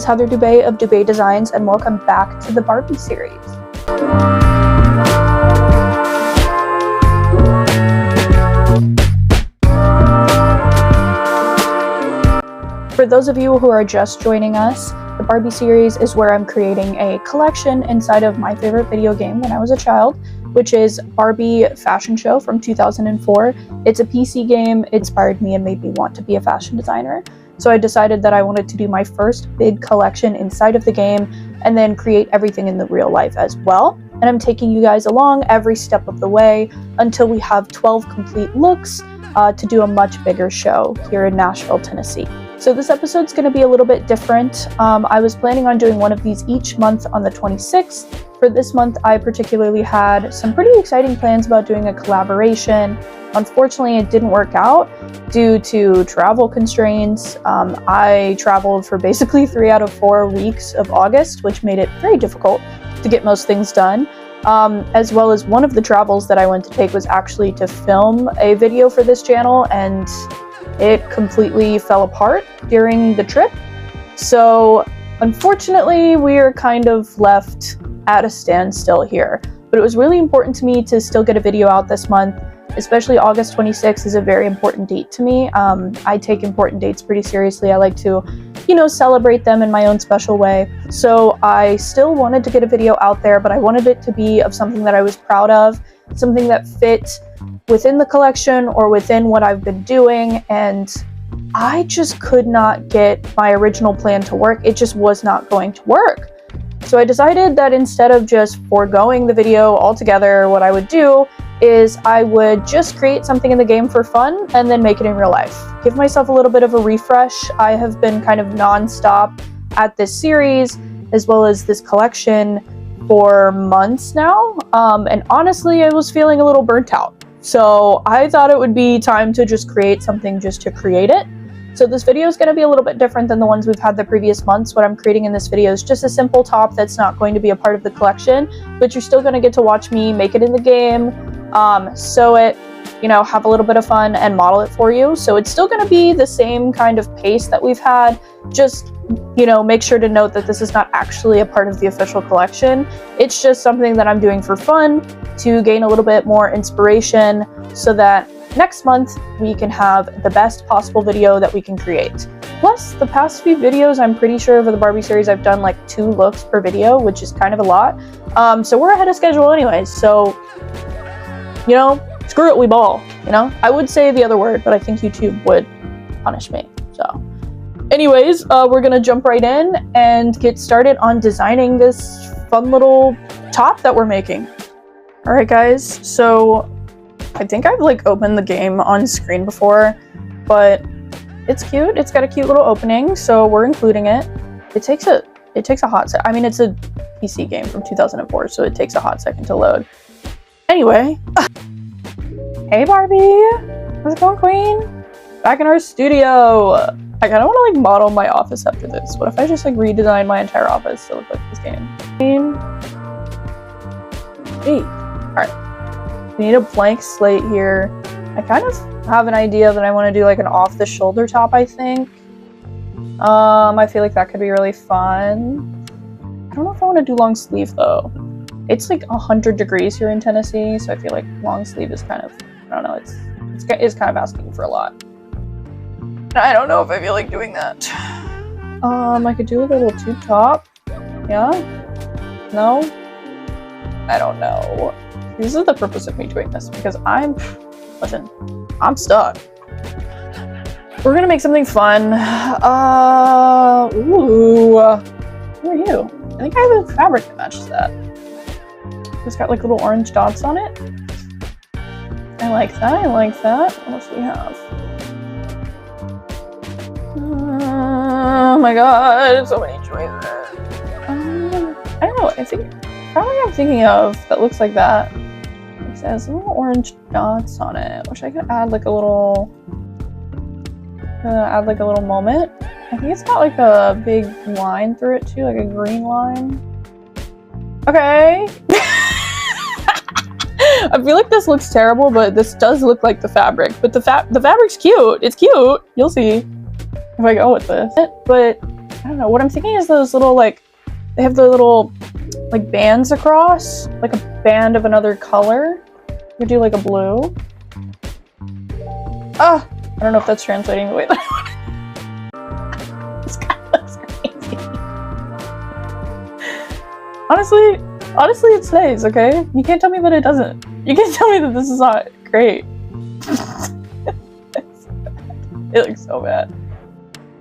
is Heather Dubé of Dubé Designs, and welcome back to the Barbie series. For those of you who are just joining us, the Barbie series is where I'm creating a collection inside of my favorite video game when I was a child, which is Barbie Fashion Show from 2004. It's a PC game. It inspired me and made me want to be a fashion designer. So I decided that I wanted to do my first big collection inside of the game and then create everything in the real life as well. And I'm taking you guys along every step of the way until we have 12 complete looks to do a much bigger show here in Nashville, Tennessee. So this episode's going to be a little bit different. I was planning on doing one of these each month on the 26th. For this month, I particularly had some pretty exciting plans about doing a collaboration. Unfortunately, it didn't work out due to travel constraints. I traveled for basically 3 out of 4 weeks of August, which made it very difficult to get most things done. As well as one of the travels that I went to take was actually to film a video for this channel, and it completely fell apart during the trip. So unfortunately, we are kind of left at a standstill here. But it was really important to me to still get a video out this month. Especially August 26th is a very important date to me. I take important dates pretty seriously. I like to, celebrate them in my own special way. So I still wanted to get a video out there, but I wanted it to be of something that I was proud of, something that fit within the collection or within what I've been doing. And I just could not get my original plan to work. It just was not going to work. So I decided that instead of just foregoing the video altogether, what I would do is I would just create something in the game for fun and then make it in real life. Give myself a little bit of a refresh. I have been kind of non-stop at this series as well as this collection for months now. And honestly, I was feeling a little burnt out. So I thought it would be time to just create something just to create it. So this video is going to be a little bit different than the ones we've had the previous months. What I'm creating in this video is just a simple top that's not going to be a part of the collection, but you're still going to get to watch me make it in the game, sew it, have a little bit of fun and model it for you. So it's still going to be the same kind of pace that we've had. Just, make sure to note that this is not actually a part of the official collection. It's just something that I'm doing for fun to gain a little bit more inspiration so that next month we can have the best possible video that we can create. Plus, the past few videos, I'm pretty sure for the Barbie series, I've done like 2 looks per video, which is kind of a lot. So we're ahead of schedule anyways. So, screw it, we ball. I would say the other word, but I think YouTube would punish me. So anyways, we're gonna jump right in and get started on designing this fun little top that we're making. All right, guys. So I think I've opened the game on screen before, but it's cute. It's got a cute little opening, so we're including it. It takes a hot sec. I mean, it's a PC game from 2004, so it takes a hot second to load. Anyway, hey Barbie, how's it going, Queen? Back in our studio. I kind of want to model my office after this. What if I just redesign my entire office to look like this game? Hey, all right. We need a blank slate here. I kind of have an idea that I want to do an off-the-shoulder top, I think. I feel like that could be really fun. I don't know if I want to do long sleeve though. It's 100 degrees here in Tennessee, so I feel like long sleeve is kind of, I don't know, it's kind of asking for a lot. I don't know if I feel like doing that. I could do a little tube top. Yeah? No? I don't know. This is the purpose of me doing this, because I'm stuck. We're gonna make something fun. Ooh. Who are you? I think I have a fabric that matches that. It's got little orange dots on it. I like that, What else do we have? Oh my god, so many choices. I don't know, I think probably I'm thinking of that looks like that. It has little orange dots on it. Wish I could add a little moment. I think it's got a big line through it too, a green line. Okay. I feel like this looks terrible, but this does look like the fabric. But the fabric's cute. It's cute. You'll see if I go with this. But I don't know. What I'm thinking is those little, like, they have the little, like, bands across, like a band of another color. You do like a blue. Ah, I don't know if that's translating the way that I want it. This guy looks crazy. Honestly, it stays, okay? You can't tell me that it doesn't. You can't tell me that this is not great. It looks so bad.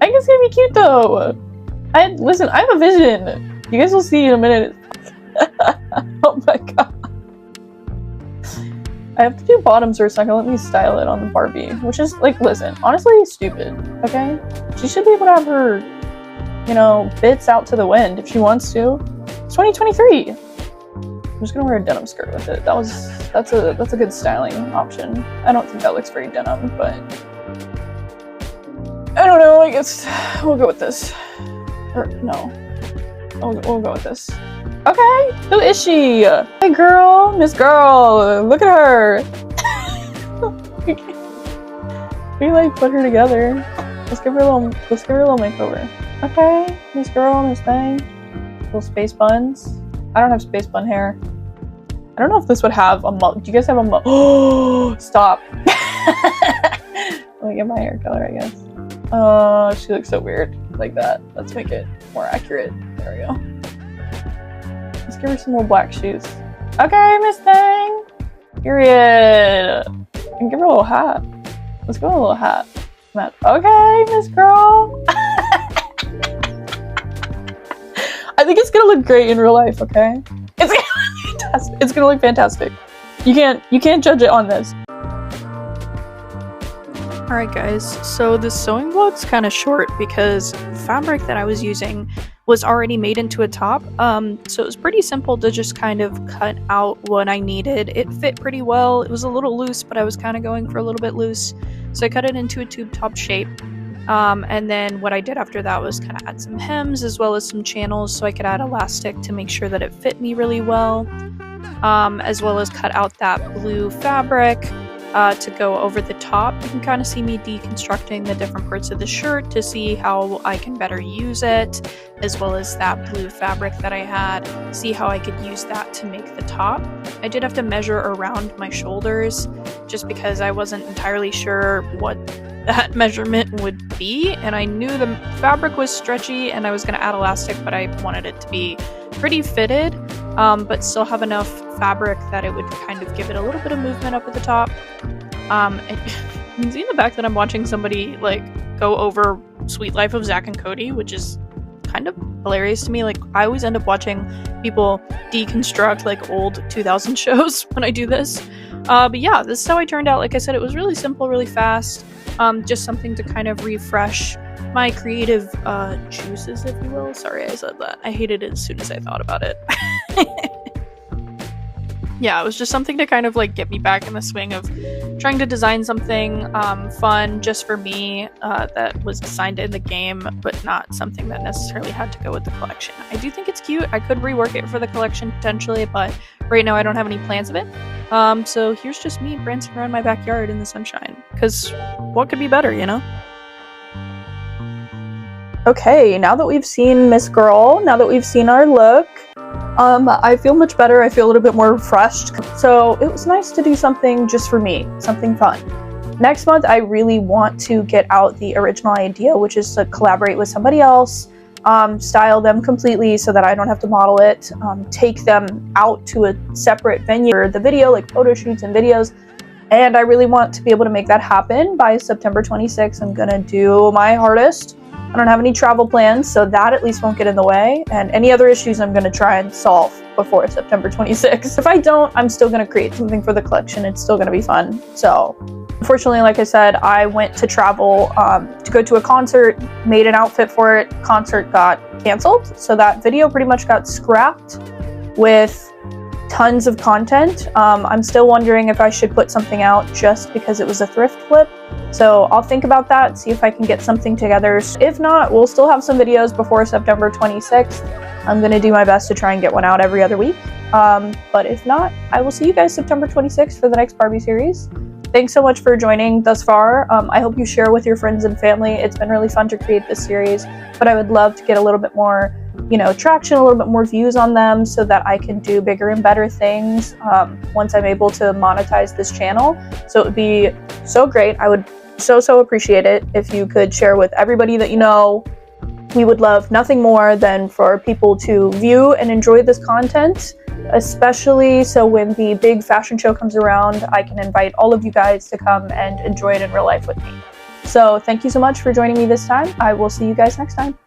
I think it's gonna be cute though. Listen, I have a vision. You guys will see in a minute. Oh my god. I have to do bottoms so it's not gonna let me style it on the Barbie, which is, like, listen, honestly, stupid, okay? She should be able to have her, you know, bits out to the wind if she wants to. It's 2023. I'm just gonna wear a denim skirt with it. That's a good styling option. I don't think that looks very denim, but I don't know, I guess we'll go with this. Or, no. We'll go with this. Okay, who is she? Hey girl, Miss Girl, look at her. We like put her together. Let's give her a little makeover. Okay, Miss Girl, Miss Thing. Little space buns. I don't have space bun hair. I don't know if this would have a mullet. Do you guys have a mullet? Oh, stop. Let me get my hair color, I guess. Oh, she looks so weird like that. Let's make it more accurate. There we go. Let's give her some more black shoes. Okay, Miss Thing. Period. And give her a little hat. Let's go with a little hat. Okay, Miss Girl. I think it's gonna look great in real life, okay? It's gonna look fantastic. It's gonna look fantastic. You can't judge it on this. Alright guys, so this sewing vlog's kind of short because the fabric that I was using was already made into a top, so it was pretty simple to just kind of cut out what I needed. It fit pretty well. It was a little loose, but I was kind of going for a little bit loose, so I cut it into a tube top shape. And then what I did after that was kind of add some hems as well as some channels so I could add elastic to make sure that it fit me really well, as well as cut out that blue fabric to go over the top. You can kind of see me deconstructing the different parts of the shirt to see how I can better use it, as well as that blue fabric that I had, see how I could use that to make the top. I did have to measure around my shoulders just because I wasn't entirely sure what that measurement would be, and I knew the fabric was stretchy and I was going to add elastic, but I wanted it to be pretty fitted, but still have enough fabric that it would kind of give it a little bit of movement up at the top. And you can see in the back that I'm watching somebody like go over Sweet Life of Zack and Cody, which is kind of hilarious to me. Like, I always end up watching people deconstruct like old 2000s shows when I do this. But yeah, this is how I turned out. Like I said, it was really simple, really fast. Just something to kind of refresh my creative juices, if you will. Sorry I said that. I hated it as soon as I thought about it. Yeah, it was just something to kind of like get me back in the swing of trying to design something fun just for me that was designed in the game, but not something that necessarily had to go with the collection. I do think it's cute. I could rework it for the collection potentially, but right now I don't have any plans of it. So here's just me prancing around my backyard in the sunshine, because what could be better, you know? Okay, now that we've seen Miss Girl, now that we've seen our look, I feel much better. I feel a little bit more refreshed. So it was nice to do something just for me, something fun. Next month, I really want to get out the original idea, which is to collaborate with somebody else, style them completely so that I don't have to model it, take them out to a separate venue for the video, like photo shoots and videos. And I really want to be able to make that happen by September 26th. I'm gonna do my hardest. I don't have any travel plans, so that at least won't get in the way. And any other issues I'm going to try and solve before September 26th. If I don't, I'm still going to create something for the collection. It's still going to be fun. So, unfortunately, like I said, I went to travel to go to a concert, made an outfit for it. Concert got canceled, so that video pretty much got scrapped with tons of content. I'm still wondering if I should put something out just because it was a thrift flip. So I'll think about that, see if I can get something together. If not, we'll still have some videos before September 26th. I'm going to do my best to try and get one out every other week. But if not, I will see you guys September 26th for the next Barbie series. thanks so much for joining thus far. I hope you share with your friends and family. It's been really fun to create this series, but I would love to get a little bit more, traction, a little bit more views on them so that I can do bigger and better things once I'm able to monetize this channel. So it would be so great. I would so appreciate it if you could share with everybody that you know. We would love nothing more than for people to view and enjoy this content, especially so when the big fashion show comes around, I can invite all of you guys to come and enjoy it in real life with me. So thank you so much for joining me this time. I will see you guys next time.